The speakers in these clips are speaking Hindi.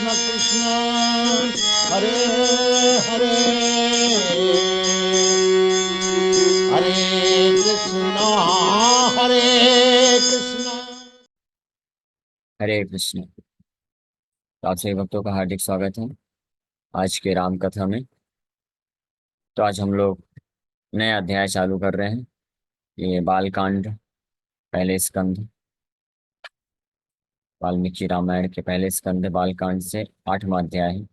कृष्ण कृष्ण हरे हरे हरे कृष्ण हरे कृष्ण। हरे कृष्ण। तो आप सभी भक्तों का हार्दिक स्वागत है आज के राम कथा में। तो आज हम लोग नया अध्याय चालू कर रहे हैं। ये बालकांड, पहले स्कंद, वाल्मीकि रामायण के पहले स्कंद बालकांड से 8वां अध्याय है।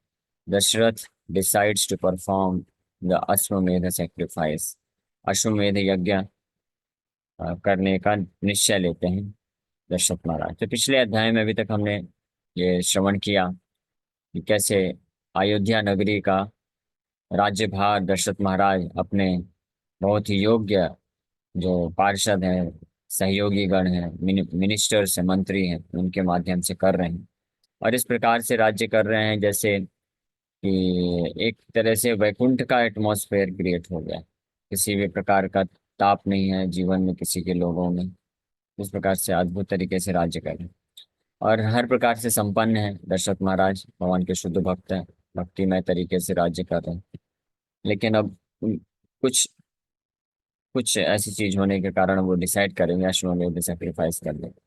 Dasharatha decides to perform the Ashvamedha sacrifice. अश्वमेध यज्ञ करने का निश्चय लेते हैं दशरथ महाराज। तो पिछले अध्याय में अभी तक हमने ये श्रवण किया कि कैसे अयोध्या नगरी का राज्यभार दशरथ महाराज अपने बहुत ही योग्य जो पार्षद हैं, सहयोगी गण हैं, मिनिस्टर्स हैं, मंत्री हैं, उनके माध्यम से कर रहे हैं। और इस प्रकार से राज्य कर रहे हैं जैसे कि एक तरह से वैकुंठ का एटमॉस्फेयर क्रिएट हो गया। किसी भी प्रकार का ताप नहीं है जीवन में किसी के लोगों में। इस प्रकार से अद्भुत तरीके से राज्य कर रहे हैं और हर प्रकार से संपन्न है दशरथ महाराज। भगवान के शुद्ध भक्त हैं, भक्तिमय तरीके से राज्य कर रहे हैं। लेकिन अब कुछ कुछ ऐसी चीज होने के कारण वो डिसाइड करेंगे अश्वमेध सेक्रीफाइस कर देंगे।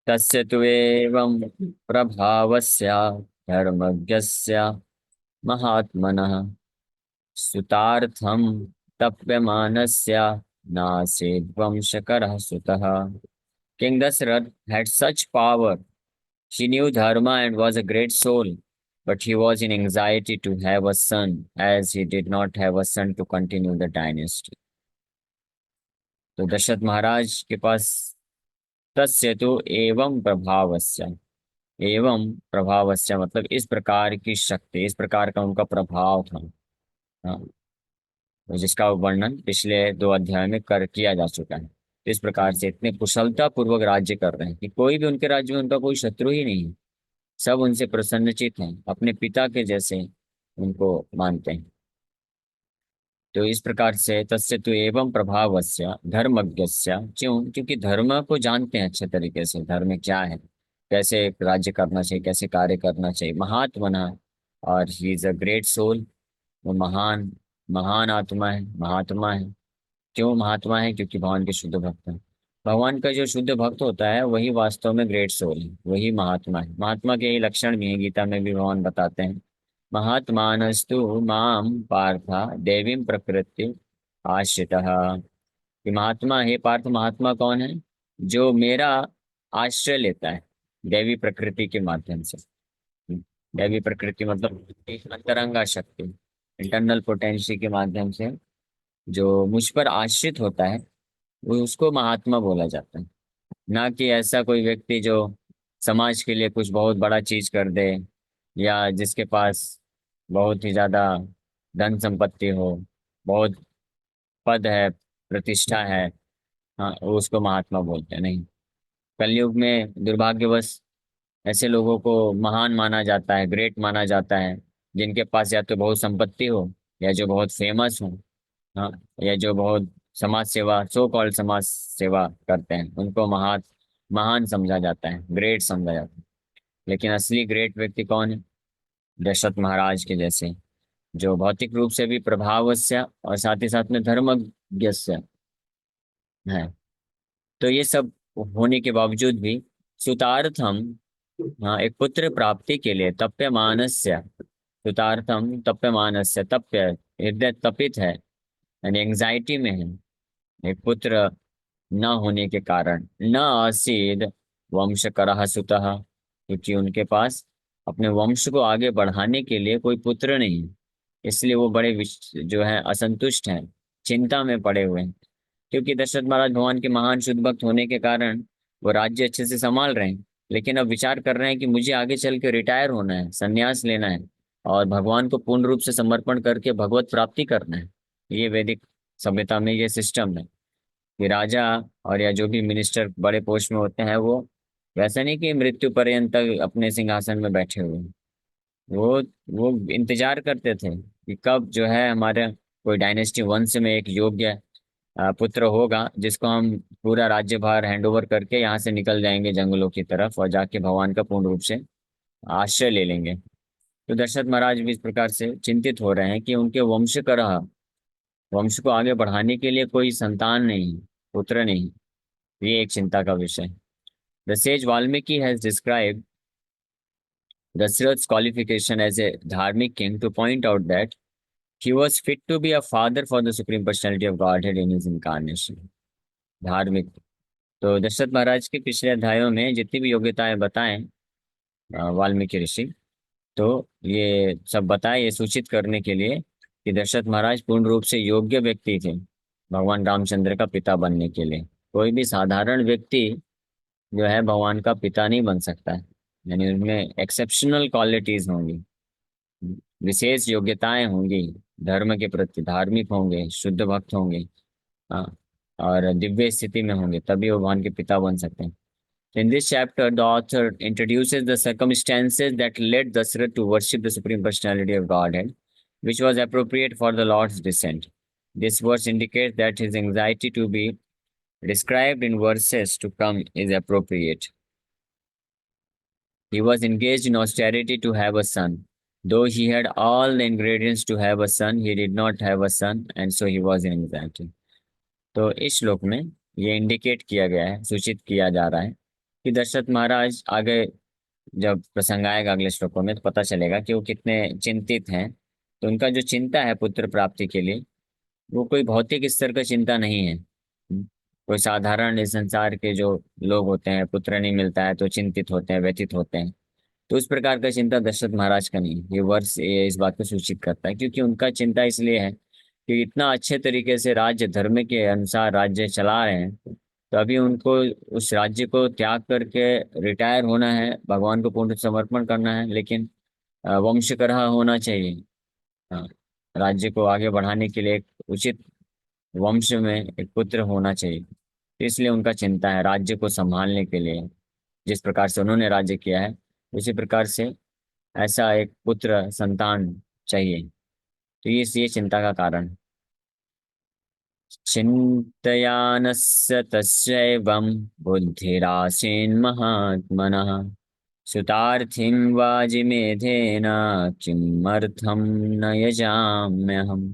तस्य तु एवं प्रभावस्य धर्मज्ञस्य महात्मनः सुतार्थं तप्यमानस्य नासीद्वंशकरः सुतः। King Dasarath had such power. He knew dharma and was a great soul, but he was in anxiety to have a son, as he did not have a son to continue the dynasty. तो दशरथ महाराज के पास तस्य तो एवं प्रभावस्य मतलब इस प्रकार की शक्ति, इस प्रकार का उनका प्रभाव था। हाँ, तो जिसका वर्णन पिछले 2 अध्याय में कर किया जा चुका है। इस प्रकार से इतने कुशलता पूर्वक राज्य कर रहे हैं कि कोई भी उनके राज्य में उनका कोई शत्रु ही नहीं है। सब उनसे प्रसन्नचित हैं, अपने पिता के जैसे उनको मानते हैं। तो इस प्रकार से तस्य तो एवं प्रभावस्य धर्मज्ञस्य, क्योंकि धर्म को जानते हैं अच्छे तरीके से, धर्म क्या है, कैसे राज्य करना चाहिए, कैसे कार्य करना चाहिए। महात्मना, और he is a great soul. वो महान महान आत्मा है, महात्मा है। क्यों महात्मा है? क्योंकि भगवान के शुद्ध भक्त हैं। भगवान का जो शुद्ध भक्त होता है वही वास्तव में ग्रेट सोल है, वही महात्मा है। महात्मा के यही लक्षण भी है, गीता में भी भगवान बताते हैं। महात्मानस्तु माम पार्था देवीं प्रकृति आश्रितः। कि महात्मा, हे पार्थ, महात्मा कौन है? जो मेरा आश्रय लेता है देवी प्रकृति के माध्यम से। दैवी प्रकृति मतलब एक अंतरंगा शक्ति, इंटरनल पोटेंशियल के माध्यम से जो मुझ पर आश्रित होता है वो उसको महात्मा बोला जाता है। ना कि ऐसा कोई व्यक्ति जो समाज के लिए कुछ बहुत बड़ा चीज कर दे, या जिसके पास बहुत ही ज्यादा धन संपत्ति हो, बहुत पद है, प्रतिष्ठा है, हाँ, वो उसको महात्मा बोलते हैं। नहीं, कलयुग में दुर्भाग्यवश ऐसे लोगों को महान माना जाता है, ग्रेट माना जाता है, जिनके पास या तो बहुत संपत्ति हो, या जो बहुत फेमस हो, हाँ, या जो बहुत समाज सेवा, सो कॉल्ड समाज सेवा करते हैं, उनको महान समझा जाता है, ग्रेट समझा जाता है। लेकिन असली ग्रेट व्यक्ति कौन है? दशरथ महाराज के जैसे, जो भौतिक रूप से भी प्रभावस्य और साथ ही साथ में धर्मज्ञस्य है। तो ये सब होने के बावजूद भी सुतार्थम, हाँ, एक पुत्र प्राप्ति के लिए तप्यमानस्य, सुतार्थम तप्यमानस्य, तप्य हृदय तपित है, यानी एंजाइटी में है, एक पुत्र न होने के कारण। न आसीद वंशकरः सुतः, क्योंकि उनके पास अपने वंश को आगे बढ़ाने के लिए कोई पुत्र नहीं है। इसलिए वो बड़े जो है असंतुष्ट हैं, चिंता में पड़े हुए हैं। क्योंकि दशरथ महाराज भगवान के महान शुद्ध भक्त होने के कारण वो राज्य अच्छे से संभाल रहे हैं, लेकिन अब विचार कर रहे हैं कि मुझे आगे चल के रिटायर होना है, संन्यास लेना है, और भगवान को पूर्ण रूप से समर्पण करके भगवत प्राप्ति करना है। ये वैदिक सभ्यता में ये सिस्टम है कि राजा और या जो भी मिनिस्टर बड़े पोस्ट में होते हैं वो वैसा नहीं कि मृत्यु पर्यंत तक अपने सिंहासन में बैठे हुए हैं। वो वो इंतजार करते थे कि कब जो है हमारे कोई डायनेस्टी वंश में एक योग्य पुत्र होगा जिसको हम पूरा राज्यभार हैंड ओवर करके यहाँ से निकल जाएंगे जंगलों की तरफ और जाके भगवान का पूर्ण रूप से आश्रय ले लेंगे। तो दशरथ महाराज भी इस प्रकार से चिंतित हो रहे हैं कि उनके वंश का रहा, वंश को आगे बढ़ाने के लिए कोई संतान नहीं, पुत्र नहीं। ये एक चिंता का विषय। The sage Valmiki has described Dasharat's qualification as a dharmic king to point out that he was fit to be a father for the Supreme Personality of Godhead in his incarnation. धार्मिक। तो दशरथ महाराज के पिछले अध्यायों में जितनी भी योग्यताएं बताएं वाल्मीकि ऋषि, तो ये सब बताए ये सूचित करने के लिए कि दशरथ महाराज पूर्ण रूप से योग्य व्यक्ति थे भगवान रामचंद्र का पिता बनने के लिए। कोई भी साधारण व्यक्ति जो है भगवान का पिता नहीं बन सकता है, यानी उनमें एक्सेप्शनल क्वालिटीज होंगी, विशेष योग्यताएं होंगी, धर्म के प्रति धार्मिक होंगे, शुद्ध भक्त होंगे, हाँ, और दिव्य स्थिति में होंगे, तभी वो भगवान के पिता बन सकते हैं। In this chapter, the author introduces the circumstances that led Dasarath to worship the Supreme Personality of Godhead, which was appropriate for the Lord's descent. This verse indicates that his anxiety to be described in verses to come is appropriate. He was engaged in austerity to have a son. Though he had all the ingredients to have a son, he did not have a son, and so he was in anxiety. तो इस श्लोक में ये इंडिकेट किया गया है, सूचित किया जा रहा है कि दशरथ महाराज, आगे जब प्रसंग आएगा अगले श्लोकों में तो पता चलेगा कि वो कितने चिंतित हैं। तो उनका जो चिंता है पुत्र प्राप्ति के लिए, वो कोई भौतिक स्तर का चिंता नहीं है। कोई साधारण इस संसार के जो लोग होते हैं, पुत्र नहीं मिलता है तो चिंतित होते हैं, व्यथित होते हैं, तो उस प्रकार का चिंता दशरथ महाराज का नहीं है। ये वर्ष ये इस बात को सूचित करता है, क्योंकि उनका चिंता इसलिए है कि इतना अच्छे तरीके से राज्य धर्म के अनुसार राज्य चला रहे हैं, तो अभी उनको उस राज्य को त्याग करके रिटायर होना है, भगवान को पूर्ण समर्पण करना है। लेकिन वंशकरह होना चाहिए, हाँ, राज्य को आगे बढ़ाने के लिए एक उचित वंश में एक पुत्र होना चाहिए। तो इसलिए उनका चिंता है राज्य को संभालने के लिए, जिस प्रकार से उन्होंने राज्य किया है उसी प्रकार से ऐसा एक पुत्र संतान चाहिए। तो ये चिंता का कारण। चिन्तयानस्य तस्यैवं बुद्धिरासीन्महात्मनः सुतार्थिं वाजिमेधेन किमर्थं न यजाम्यहम्।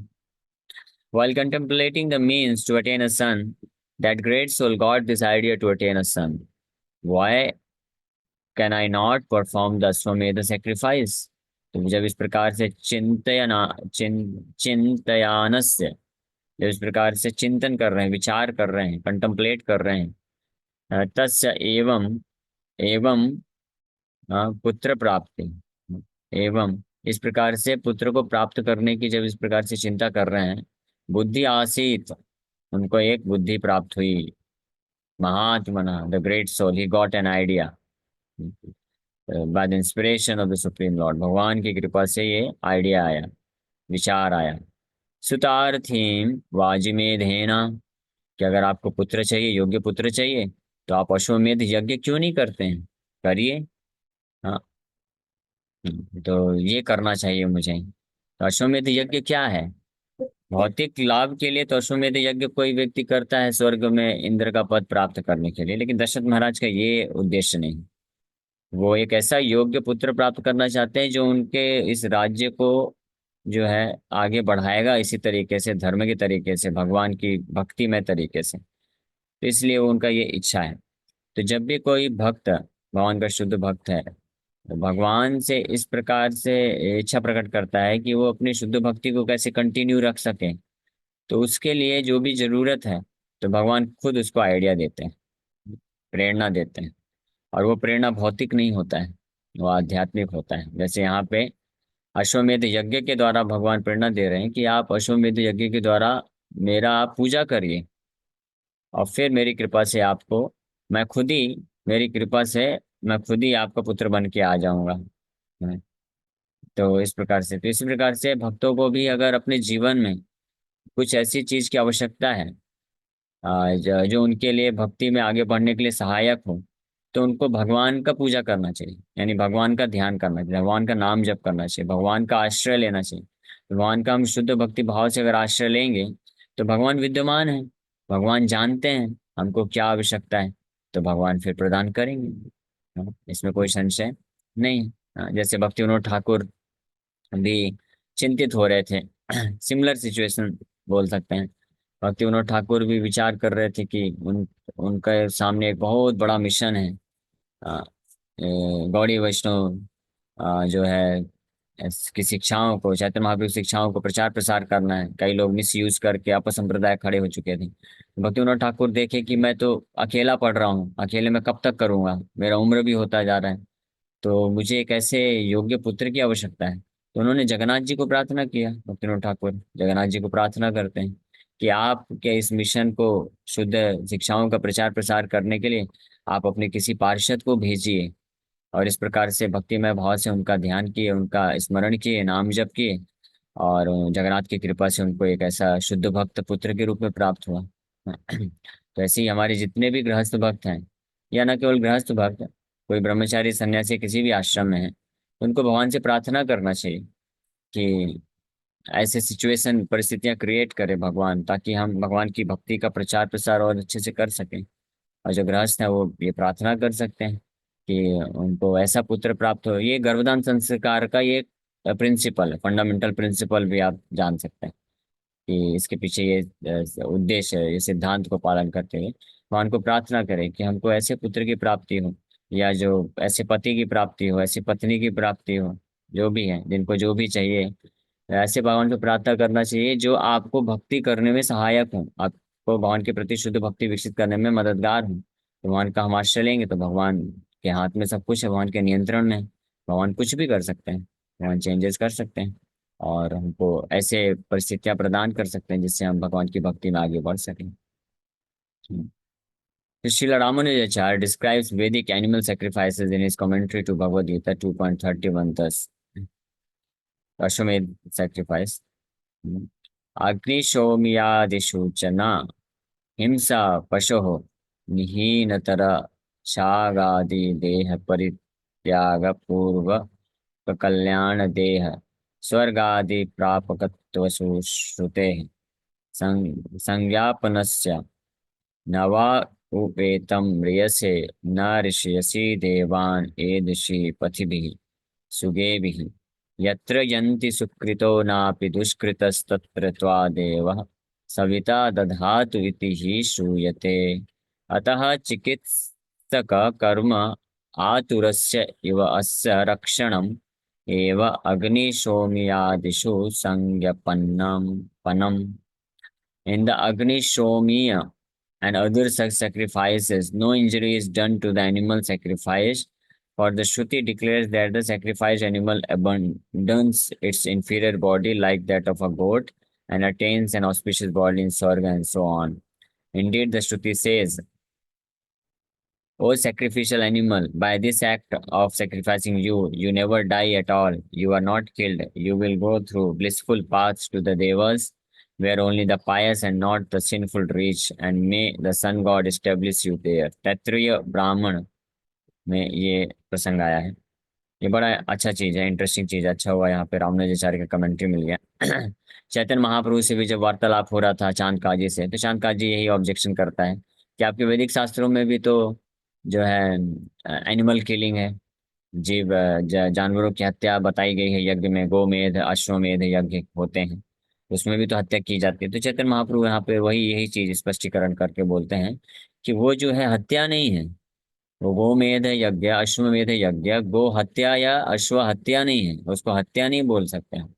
While contemplating the means to attain a son, that great soul got this idea to attain a son. Why can I not perform the Ashwamedha sacrifice? तो जब इस प्रकार से चिंतयानस्य, जब इस प्रकार से चिंतन कर रहे हैं, विचार कर रहे हैं, कंtemplate कर रहे हैं, तस्य एवं एवं पुत्र प्राप्ति, एवं इस प्रकार से पुत्र को प्राप्त करने की जब इस प्रकार से चिंता कर रहे हैं, बुद्धि आसीत, उनको एक बुद्धि प्राप्त हुई। महात्मना, the great soul, he got an idea by the inspiration of the supreme lord. भगवान की कृपा से ये आइडिया आया, विचार आया। सुतार्थीम वाजिमेधेना, कि अगर आपको पुत्र चाहिए, योग्य पुत्र चाहिए, तो आप अश्वमेध यज्ञ क्यों नहीं करते हैं, करिए। हाँ, तो ये करना चाहिए मुझे। तो अश्वमेध यज्ञ क्या है? भौतिक लाभ के लिए तो अश्वमेध यज्ञ कोई व्यक्ति करता है स्वर्ग में इंद्र का पद प्राप्त करने के लिए, लेकिन दशरथ महाराज का ये उद्देश्य नहीं। वो एक ऐसा योग्य पुत्र प्राप्त करना चाहते हैं जो उनके इस राज्य को जो है आगे बढ़ाएगा, इसी तरीके से, धर्म के तरीके से, भगवान की भक्तिमय तरीके से। तो इसलिए उनका ये इच्छा है। तो जब भी कोई भक्त भगवान का शुद्ध भक्त है, तो भगवान से इस प्रकार से इच्छा प्रकट करता है कि वो अपनी शुद्ध भक्ति को कैसे कंटिन्यू रख सके, तो उसके लिए जो भी जरूरत है तो भगवान खुद उसको आइडिया देते हैं, प्रेरणा देते हैं। और वो प्रेरणा भौतिक नहीं होता है, वो आध्यात्मिक होता है। जैसे यहाँ पे अश्वमेध यज्ञ के द्वारा भगवान प्रेरणा दे रहे हैं कि आप अश्वमेध यज्ञ के द्वारा मेरा आप पूजा करिए, और फिर मेरी कृपा से आपको मैं खुद ही, मेरी कृपा से मैं खुद ही आपका पुत्र बन के आ जाऊंगा। तो इस प्रकार से, तो इसी प्रकार से भक्तों को भी अगर अपने जीवन में कुछ ऐसी चीज की आवश्यकता है जो उनके लिए भक्ति में आगे बढ़ने के लिए सहायक हो, तो उनको भगवान का पूजा करना चाहिए, यानी भगवान का ध्यान करना चाहिए, भगवान का नाम जप करना चाहिए, भगवान का आश्रय लेना चाहिए। भगवान का हम शुद्ध भक्ति भाव से अगर आश्रय लेंगे तो भगवान विद्यमान है, भगवान जानते हैं हमको क्या आवश्यकता है, तो भगवान फिर प्रदान करेंगे। इसमें कोई संशय नहीं। जैसे भक्ति विनोद ठाकुर भी चिंतित हो रहे थे। सिमिलर सिचुएशन बोल सकते हैं। भक्ति विनोद ठाकुर भी विचार कर रहे थे कि उनके सामने एक बहुत बड़ा मिशन है। अ, गौड़ी वैष्णव जो है की शिक्षाओं को, चैतन्य महाप्रभु की शिक्षाओं को प्रचार प्रसार करना है। कई लोग मिस यूज करके अपसंप्रदाय खड़े हो चुके थे। भक्ति विनोद ठाकुर देखे कि मैं तो अकेला पढ़ रहा हूँ, अकेले में कब तक करूंगा, मेरा उम्र भी होता जा रहा है, तो मुझे एक ऐसे योग्य पुत्र की आवश्यकता है। तो उन्होंने जगन्नाथ जी को प्रार्थना किया। भक्ति विनोद ठाकुर जगन्नाथ जी को प्रार्थना करते हैं कि आपके इस मिशन को, शुद्ध शिक्षाओं का प्रचार प्रसार करने के लिए आप अपने किसी पार्षद को भेजिए। और इस प्रकार से भक्तिमय भाव से उनका ध्यान किए, उनका स्मरण किए, नाम जप किए, और जगन्नाथ की कृपा से उनको एक ऐसा शुद्ध भक्त पुत्र के रूप में प्राप्त हुआ। तो ऐसे ही हमारे जितने भी गृहस्थ भक्त हैं, या न केवल गृहस्थ भक्त, कोई ब्रह्मचारी सन्यासी किसी भी आश्रम में है, उनको भगवान से प्रार्थना करना चाहिए कि ऐसे सिचुएशन परिस्थितियां क्रिएट करे भगवान, ताकि हम भगवान की भक्ति का प्रचार प्रसार और अच्छे से कर सकें। और जो गृहस्थ है वो ये प्रार्थना कर सकते हैं कि उनको ऐसा पुत्र प्राप्त हो। ये गर्भधान संस्कार का ये प्रिंसिपल है, फंडामेंटल प्रिंसिपल भी आप जान सकते हैं कि इसके पीछे ये उद्देश्य है। ये सिद्धांत को पालन करते हुए भगवान को प्रार्थना करें कि हमको ऐसे पुत्र की प्राप्ति हो, या जो ऐसे पति की प्राप्ति हो, ऐसी पत्नी की प्राप्ति हो, जो भी है, जिनको जो भी चाहिए, ऐसे भगवान को प्रार्थना करना चाहिए जो आपको भक्ति करने में सहायक हो, आपको भगवान के प्रति शुद्ध भक्ति विकसित करने में मददगार हो। भगवान का हम आश्रय लेंगे तो भगवान के हाथ में सब कुछ है, भगवान के नियंत्रण में है। भगवान कुछ भी कर सकते हैं, भगवान चेंजेस कर सकते हैं, और हमको ऐसे परिस्थितियां प्रदान कर सकते हैं जिससे हम भगवान की भक्ति में आगे बढ़ सकें। Srila Ramanujacharya describes Vedic animal sacrifices in his commentary to Bhagavad Gita 2.31 thus. Ashwamedh sacrifice. अग्निशोमयादिषु च न हिंसा पशोः निहीनतर शागादि देह परित्याग पूर्व कल्याण देह स्वर्गादि प्रापकत्वसु श्रुतेः संज्ञापनस्य न वा उपेतं म्रियसे न ऋषयसि देवान् एदृशि पथिभिः सुगेभिः यत्र यन्ति सुकृतो नापि दुष्कृतस्तत्र त्वादेवः सविता दधातु इति हि श्रूयते। अतः चिकित्सक कर्म आतुरस्य इव अस्य रक्षणम् एव अग्निशोमयादिषु संज्ञपन्नम्। In the Agni Shomiya and other such sacrifices, no injury is done to the animal sacrifice, for the Shruti declares that the sacrificed animal abandons its inferior body like that of a goat and attains an auspicious body in Swarga and so on. Indeed, the Shruti says, O sacrificial animal, by this act of sacrificing you, you never die at all. You are not killed. You will go through blissful paths to the Devas, where only the pious and not the sinful reach, and may the sun god establish you there. Taittiriya ब्राह्मण में ये प्रसंग आया है। ये बड़ा अच्छा चीज है, इंटरेस्टिंग चीज है। अच्छा हुआ यहाँ पे रामानुजाचार्य का कमेंट्री मिल गया। चैतन्य महाप्रभु से भी जब वार्तालाप हो रहा था चांद काजी से, तो चांद काजी यही ऑब्जेक्शन करता है कि आपके वैदिक शास्त्रों में भी तो जो है एनिमल किलिंग है, जीव जानवरों की हत्या बताई गई है। यज्ञ में गोमेध अश्वमेध यज्ञ होते हैं, उसमें भी तो हत्या की जाती है। तो चैतन्य महाप्रभु यहाँ पे वही यही चीज स्पष्टीकरण करके बोलते हैं कि वो जो है हत्या नहीं है, वो गोमेध यज्ञ अश्वमेध यज्ञ गो हत्या या अश्व हत्या नहीं है, उसको हत्या नहीं बोल सकते हैं।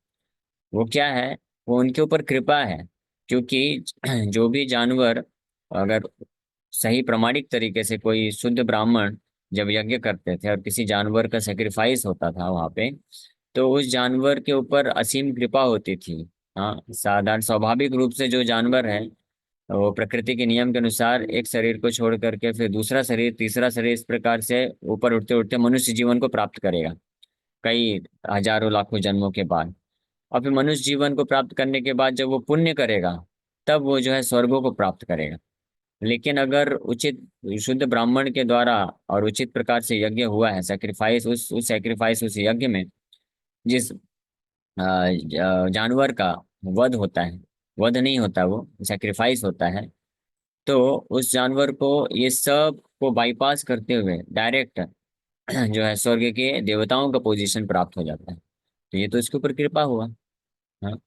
वो क्या है, वो उनके ऊपर कृपा है। क्योंकि जो भी जानवर, अगर सही प्रमाणिक तरीके से कोई शुद्ध ब्राह्मण जब यज्ञ करते थे और किसी जानवर का सेक्रीफाइस होता था वहां पे, तो उस जानवर के ऊपर असीम कृपा होती थी। हाँ, साधारण स्वाभाविक रूप से जो जानवर है वो प्रकृति के नियम के अनुसार एक शरीर को छोड़ करके फिर दूसरा शरीर, तीसरा शरीर, इस प्रकार से ऊपर उठते उठते मनुष्य जीवन को प्राप्त करेगा कई हजारों लाखों जन्मों के बाद। और फिर मनुष्य जीवन को प्राप्त करने के बाद जब वो पुण्य करेगा तब वो जो है स्वर्गों को प्राप्त करेगा। लेकिन अगर उचित शुद्ध ब्राह्मण के द्वारा और उचित प्रकार से यज्ञ हुआ है, सेक्रीफाइस, उस सेक्रीफाइस, उस यज्ञ में जिस जानवर का वध होता है, वध नहीं होता, वो सेक्रीफाइस होता है, तो उस जानवर को ये सब को बाईपास करते हुए डायरेक्ट जो है स्वर्ग के देवताओं का पोजीशन प्राप्त हो जाता है। तो ये तो इसके ऊपर कृपा हुआ। हाँ।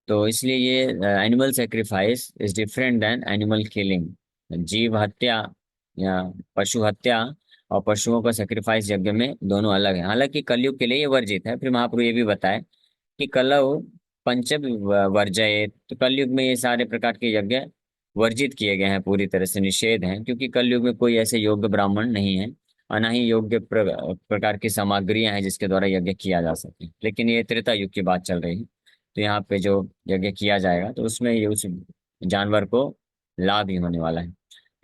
तो इसलिए ये animal sacrifice is different than animal killing. जीव हत्या या पशु हत्या और पशुओं का सेक्रीफाइस यज्ञ में दोनों अलग है। हालांकि कलयुग के लिए ये वर्जित है। फिर महाप्रभु ये भी बताए कि कलौ पंच वर्जयेत। तो कलयुग में ये सारे प्रकार के यज्ञ वर्जित किए गए हैं, पूरी तरह से निषेध हैं, क्योंकि कलयुग में कोई ऐसे योग्य ब्राह्मण नहीं है और ना ही योग्य प्रकार की सामग्रियां हैं जिसके द्वारा यज्ञ किया जा सके। लेकिन ये त्रेता युग की बात चल रही है। तो यहाँ पे जो यज्ञ किया जाएगा तो उसमें ये उस जानवर को लाभ ही होने वाला है।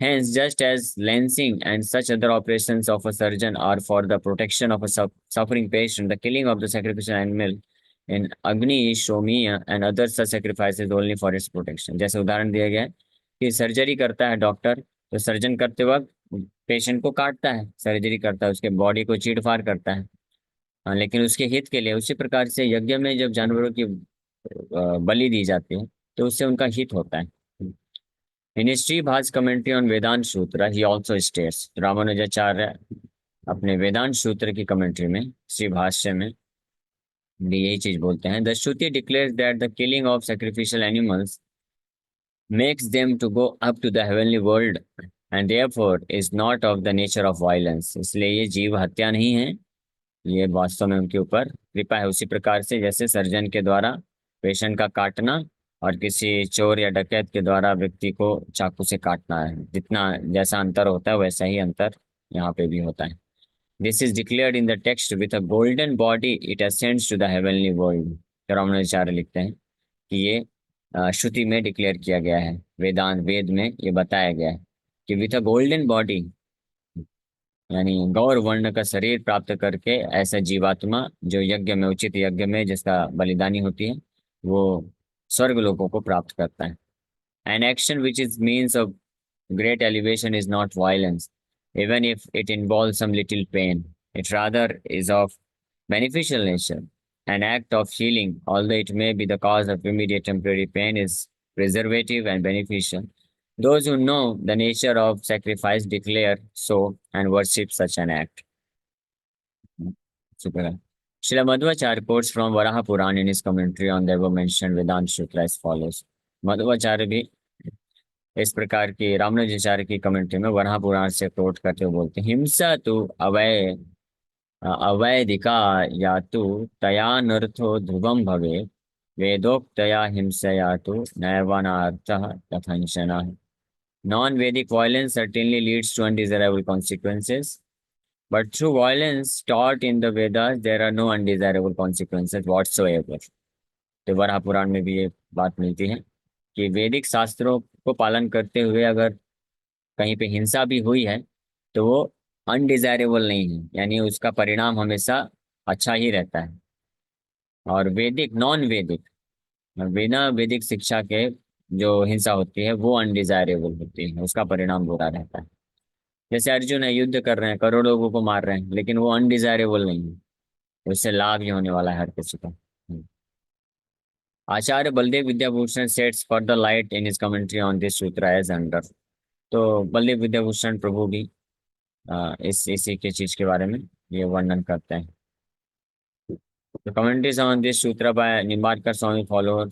Hence, just as lancing and such other operations of a surgeon are for the protection of a suffering patient, the killing of the sacrificial animal in Agni, Shomiya and other such sacrifices only for its protection। जैसे उदाहरण दिया गया है कि सर्जरी करता है डॉक्टर, तो सर्जन करते वक्त पेशेंट को काटता है, सर्जरी करता है, उसके बॉडी को चीड़ फाड़ करता है। हाँ, लेकिन उसके हित के लिए। उसी प्रकार से यज्ञ में जब जानवरों की बलि दी जाती है तो उससे उनका हित होता है। इन श्री भाष कमेंट्री ऑन वेदांत सूत्र ही ऑल्सो स्टेट्स, रामानुजाचार्य अपने वेदांत सूत्र की कमेंट्री में, श्री भाष्य में भी यही चीज बोलते हैं। The Shruti declares that the killing of sacrificial animals makes them to go up to the heavenly world and therefore is not of the nature of violence। इसलिए ये जीव हत्या नहीं है, ये वास्तव में उनके ऊपर कृपा है। उसी प्रकार से जैसे सर्जन के द्वारा पेशेंट का काटना और किसी चोर या डकैत के द्वारा व्यक्ति को चाकू से काटना है, जितना जैसा अंतर होता है वैसा ही अंतर यहाँ पे भी होता है। This is declared in the text with a golden body it ascends to the heavenly world. Ramanujacharya लिखते हैं कि ये श्रुति में डिक्लेयर किया गया है, वेदांत वेद में ये बताया गया है कि विथ अ गोल्डन बॉडी, यानी गौर वर्ण का शरीर प्राप्त करके ऐसा जीवात्मा जो यज्ञ में, उचित यज्ञ में जिसका बलिदानी होती है, वो स्वर्ग लोकों को प्राप्त करता है। An action which is means of great elevation is not violence, even if it involves some little pain. It rather is of beneficial nature. An act of healing, although it may be the cause of immediate temporary pain, is preservative and beneficial. Those who know the nature of sacrifice declare so and worship such an act. Super. Srila Madhvacharya quotes from Varaha Puran in his commentary on the above-mentioned Vedanta Sutra as follows. Madhvacharya भी इस प्रकार की रामानुजाचार्य की कमेंट्री में वराह पुराण से कोट करते हुए बोलते हैं, हिंसा तो अवैधिका या तो तया नर्थो ध्रुवम भवे, वेदोक्तया हिंसया तो नैवानार्थः तथंचनः। Non-Vedic violence certainly leads to undesirable consequences, but through violence taught in the Vedas, there are no undesirable consequences whatsoever। तो वराह पुराण में भी ये बात मिलती है कि वैदिक शास्त्रों को पालन करते हुए अगर कहीं पे हिंसा भी हुई है तो वो अनडिजायरेबल नहीं है, यानी उसका परिणाम हमेशा अच्छा ही रहता है। और वैदिक, नॉन वैदिक, बिना वैदिक शिक्षा के जो हिंसा होती है वो अनडिजायरेबल होती है, उसका परिणाम बुरा रहता है। जैसे अर्जुन है, युद्ध कर रहे हैं, करोड़ों लोगों को मार रहे हैं, लेकिन वो अनडिजायरेबल नहीं है, उससे लाभ ही होने वाला है हर किसी को। Acharya Baladeva Vidyabhushan sets further light in his commentary on this sutra as under. तो बलदेव विद्याभूषण प्रभु भी इस इसी के चीज के बारे में ये वर्णन करते हैं। The commentaries on this sutra by Nimbarkar Swami follower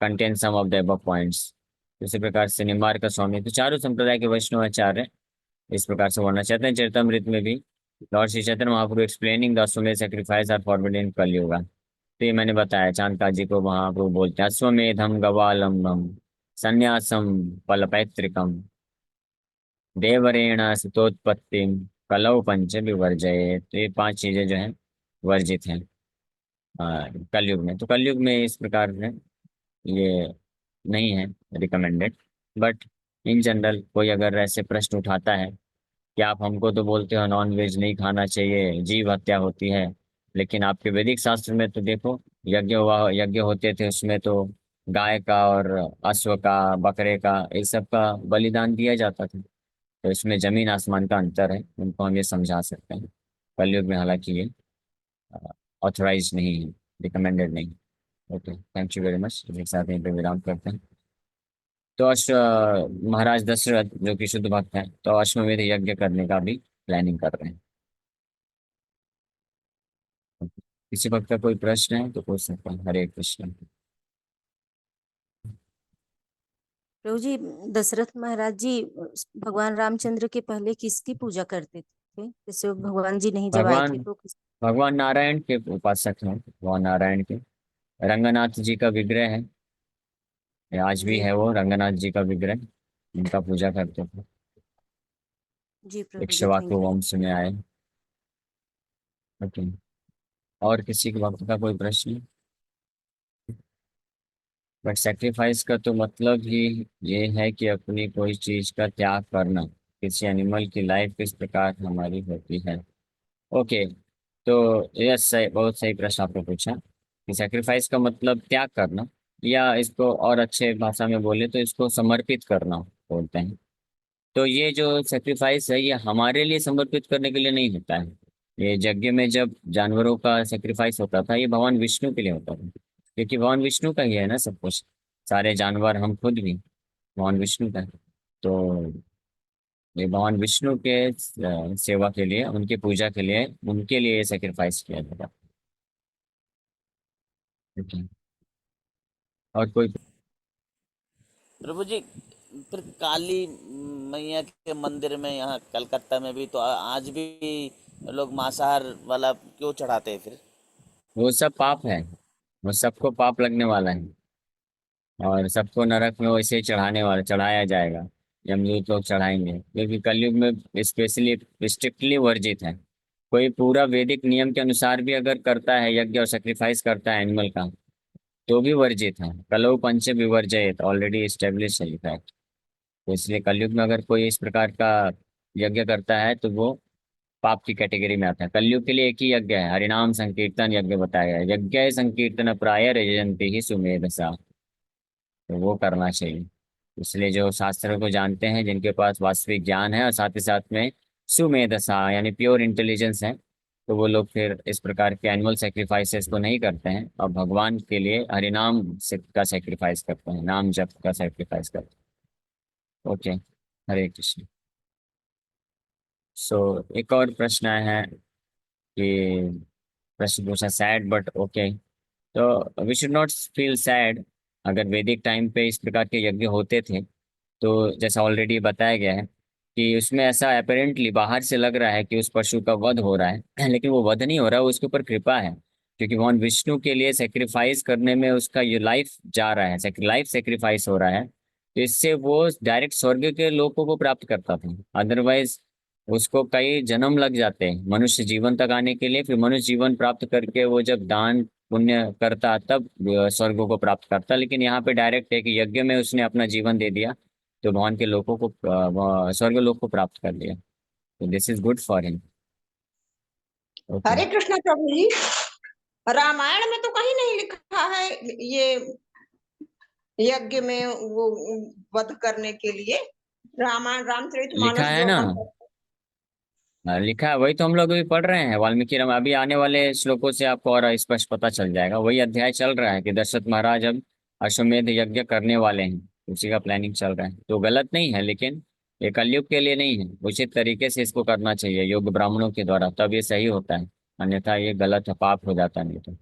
contain some of the above points। इसी प्रकार से निम्बारकर स्वामी तो चारों संप्रदाय के वैष्णव आचार्य इस प्रकार से वर्णन चाहते हैं। चरितमृत में भी Lord Shri Chaitanya Mahaprabhu explaining the Ashvamedha sacrifice are forbidden इन कलयुग। तो ये मैंने बताया, चांदका जी को महाप्रभु बोलते हैं अश्वमेधम गवालंबम संन्यासम फलपैतृकम देवरेण सुतोत्पत्तिम कलौ पंच विवर्जये। तो ये पांच चीजें जो हैं वर्जित हैं कलयुग में। तो कलयुग में इस प्रकार से ये नहीं है रिकमेंडेड। बट इन जनरल कोई अगर ऐसे प्रश्न उठाता है कि आप हमको तो बोलते हो नॉन वेज नहीं खाना चाहिए, जीव हत्या होती है, लेकिन आपके वैदिक शास्त्र में तो देखो यज्ञ हुआ, यज्ञ होते थे उसमें तो गाय का और अश्व का, बकरे का, इस सब का बलिदान दिया जाता था। तो इसमें जमीन आसमान का अंतर है, उनको हम ये समझा सकते हैं। कलयुग में हालांकि ये ऑथराइज नहीं है, रिकमेंडेड नहीं। Okay, thank you very much. एक साथ यहीं पे विराम करते हैं। तो महाराज दशरथ जो कि शुद्ध भक्त हैं, तो अश्वमेध यज्ञ करने का भी प्लानिंग कर रहे हैं। किसी वक्त का कोई प्रश्न है तो पूछ सकते हैं। हरे कृष्ण। प्रभु जी, दशरथ महाराज जी भगवान रामचंद्र के पहले किसकी पूजा करते थे? जैसे भगवान जी नहीं जब आए थे भगवान तो भगवान नारायण के उपासक हैं, भगवान नारायण के। रंगनाथ जी का विग्रह है, आज भी जी है वो रंगनाथ जी का विग्रह, उनका पूजा करते थे। जी प्रभु जी, इक्ष्वाकु थैंक यू। वंश में आए। ओके। और किसी के वक्त का कोई प्रश्न? बट सेक्रीफाइस का तो मतलब ही ये है कि अपनी कोई चीज का त्याग करना। किसी एनिमल की लाइफ किस प्रकार हमारी होती है। ओके। तो यस, सही, बहुत सही प्रश्न आपने पूछा कि सेक्रीफाइस का मतलब त्याग करना, या इसको और अच्छे भाषा में बोले तो इसको समर्पित करना बोलते हैं। तो ये जो सेक्रीफाइस है ये हमारे लिए समर्पित करने के लिए नहीं होता है। ये यज्ञ में जब जानवरों का सेक्रीफाइस होता था ये भगवान विष्णु के लिए होता था, क्योंकि भगवान विष्णु का ही है ना सब कुछ। सारे जानवर, हम खुद भी भगवान विष्णु का है। तो ये भगवान विष्णु के सेवा के लिए, उनकी पूजा के लिए, उनके लिए ये सेक्रीफाइस किया जाता। ठीक है। और कोई? प्रभु जी, फिर काली मैया के मंदिर में यहाँ कलकत्ता में भी तो आज भी लोग मांसाहार वाला क्यों चढ़ाते हैं फिर? वो सब पाप है, वो सबको पाप लगने वाला है, और सबको नरक में वैसे ही चढ़ाने वाला, चढ़ाया जाएगा। यमदूत लोग चढ़ाएंगे, क्योंकि कलयुग में स्पेशली स्ट्रिक्टली वर्जित है। कोई पूरा वैदिक नियम के अनुसार भी अगर करता है यज्ञ और सेक्रीफाइस करता है एनिमल का, तो भी वर्जित है। कलौ पंच विवर्जयत ऑलरेडी स्टेब्लिश है, लिखा है। तो इसलिए कलयुग में अगर कोई इस प्रकार का यज्ञ करता है तो वो पाप की कैटेगरी में आता है। कलयुग के लिए एक ही यज्ञ है, हरिनाम संकीर्तन यज्ञ बताया गया है। यज्ञ संकीर्तन प्राय रजयंती ही सुमेधसा, तो वो करना चाहिए। इसलिए जो शास्त्रों को जानते हैं, जिनके पास वास्तविक ज्ञान है और साथ ही साथ में सुमेधसा यानी प्योर इंटेलिजेंस है, तो वो लोग फिर इस प्रकार के एनिमल सेक्रीफाइसेस को नहीं करते हैं और भगवान के लिए हरिनाम का सेक्रीफाइस करते हैं, नाम जप का सेक्रीफाइस करते हैं। ओके। हरे कृष्ण। सो एक और प्रश्न आया है कि, प्रश्न पूछा सैड बट ओके। तो we should not feel sad. अगर वैदिक टाइम पे इस प्रकार के यज्ञ होते थे, तो जैसा ऑलरेडी बताया गया है कि उसमें ऐसा अपेरेंटली बाहर से लग रहा है कि उस पशु का वध हो रहा है लेकिन वो वध नहीं हो रहा है, वो उसके ऊपर कृपा है। क्योंकि भगवान विष्णु के लिए सेक्रीफाइस करने में उसका ये लाइफ जा रहा है, लाइफ सेक्रीफाइस हो रहा है, तो इससे वो डायरेक्ट स्वर्ग के लोकों को प्राप्त करता था। अदरवाइज उसको कई जन्म लग जाते हैं मनुष्य जीवन तक आने के लिए, फिर मनुष्य जीवन प्राप्त करके वो जब दान पुण्य करता तब स्वर्गों को प्राप्त करता। लेकिन यहाँ पे डायरेक्ट है कि यज्ञ में उसने अपना जीवन दे दिया, तो भगवान के लोगों को स्वर्ग लोक को प्राप्त कर लिया। तो this is good for him. Okay. Hare Krishna Prabhu ji, Ramayan में तो कहीं नहीं लिखा है ये यज्ञ में वो वध करने के लिए। रामायण लिखा रामचरितमानस है जो ना, अपन लिखा है, वही तो हम लोग भी पढ़ रहे हैं वाल्मीकि रामायण। अभी आने वाले श्लोकों से आपको और स्पष्ट पता चल जाएगा। वही अध्याय चल रहा है कि दशरथ महाराज अब अश्वमेध यज्ञ करने वाले हैं, उसी का प्लानिंग चल रहा है। तो गलत नहीं है, लेकिन ये कलयुग के लिए नहीं है। उचित तरीके से इसको करना चाहिए योग्य ब्राह्मणों के द्वारा, तब ये सही होता है। अन्यथा ये गलत है, पाप हो जाता है नहीं तो।